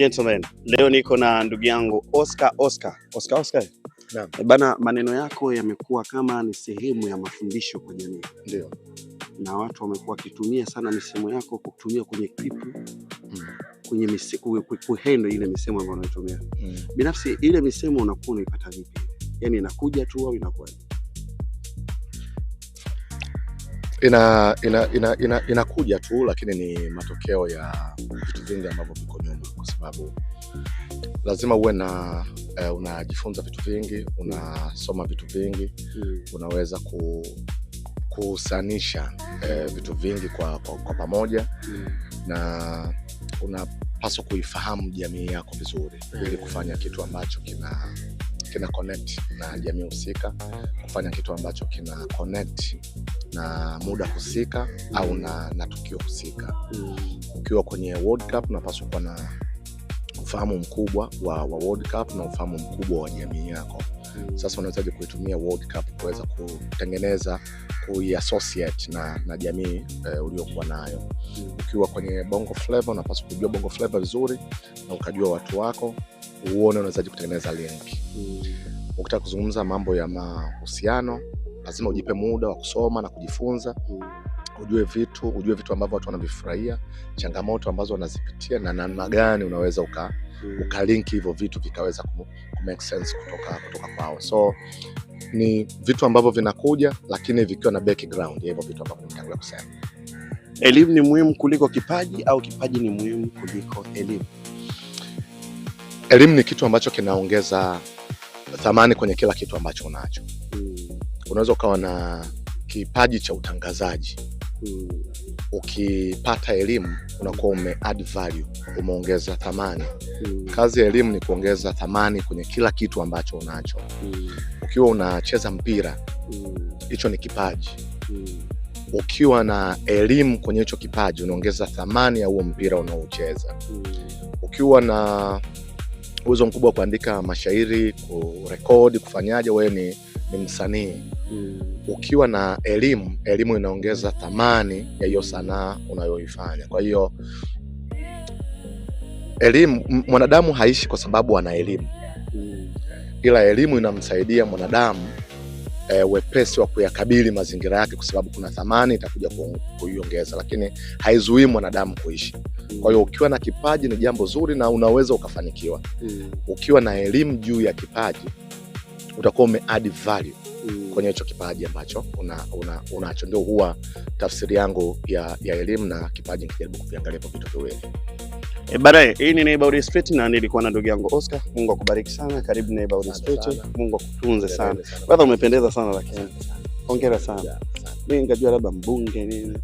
Gentlemen, leo niko na ndugu yangu Oscar. Naam. Bana, maneno yako yamekuwa kama ni sehemu ya mafundisho kwa jamii. Ndio. Na watu wamekuwa kitumia sana misemo yako kutumia kwenye clip. Kwenye misemo kuhandle ile misemo ambayo unatumia. Binafsi ile misemo unakuwa unaipata vipi? Yaani inakuja tu au inakuwa? Inakuja tu, lakini ni matokeo ya vitu vingi ambavyo viko nyuma, kwa sababu lazima uwe na unajifunza vitu vingi, unasoma vitu vingi, unaweza kusanisha vitu vingi kwa pamoja, na unapaswa kuifahamu jamii yako vizuri ili kufanya kitu ambacho kina connect na jamii husika, kufanya kitu ambacho kina connect na muda husika au na tukio husika. Ukiwa kwenye World Cup unapaswa kuwa na ufahamu mkubwa wa World Cup na ufahamu mkubwa wa jamii yako. Sasa unawezaje kuitumia World Cup kuweza kutengeneza, kuiassociate na jamii uliokuwa nayo. Ukiwa kwenye Bongo Flava unapaswa kujua Bongo Flava vizuri na ukajua watu wako, uone unawezaje kutengeneza link. Ukitaka kuzungumza mambo ya mahusiano, lazima ujipe muda wa kusoma na kujifunza, ujue vitu ambavyo watu wanavifurahia, changamoto ambazo wanazipitia, na namna gani unaweza ukalink hivyo vitu vikaweza ku make sense kutoka kwao. So ni vitu ambavyo vinakuja, lakini vikiwa na background ya hivyo vitu ambavyo nimetangulia kusema. Elimu ni muhimu kuliko kipaji au kipaji ni muhimu kuliko elimu? Elimu ni kitu ambacho kinaongeza thamani kwenye kila kitu ambacho unacho. Unaweza ukawa na kipaji cha utangazaji. Ukipata elimu unakuwa add value, umeongeza thamani. Kazi ya elimu ni kuongeza thamani kwenye kila kitu ambacho unacho. Ukiwa unacheza mpira, hicho ni kipaji. Ukiwa na elimu kwenye hicho kipaji, unaongeza thamani ya huo mpira unaocheza. Ukiwa na uwezo mkubwa wa kuandika mashairi, kurekodi, kufanyaje, wewe ni msanii. Ukiwa na elimu inaongeza thamani ya hiyo sanaa unayoifanya. Kwa hiyo elimu, mwanadamu haishi kwa sababu ana elimu, ila elimu inamsaidia mwanadamu wepesi wa kuyakabili mazingira yake, kwa sababu kuna thamani itakuja kuiongeza, lakini haizuii mwanadamu kuishi. Kwa hiyo ukiwa na kipaji ni jambo zuri na unaweza ukafanikiwa. Ukiwa na elimu juu ya kipaji, utakuwa add value kwenye hicho kipaji ambacho unacho. Ndio huwa tafsiri yangu ya elimu na kipaji, nikijaribu kuviangalia vitu viwili. Baadaye, hii ni Neighborhood Street na nilikuwa na ndugu yangu Oscar. Mungu akubariki sana. Karibu Neighborhood Street. Mungu akutunze sana. Bado umependeza sana, lakini hongera sana. Mimi ngajua labda mbunge nini.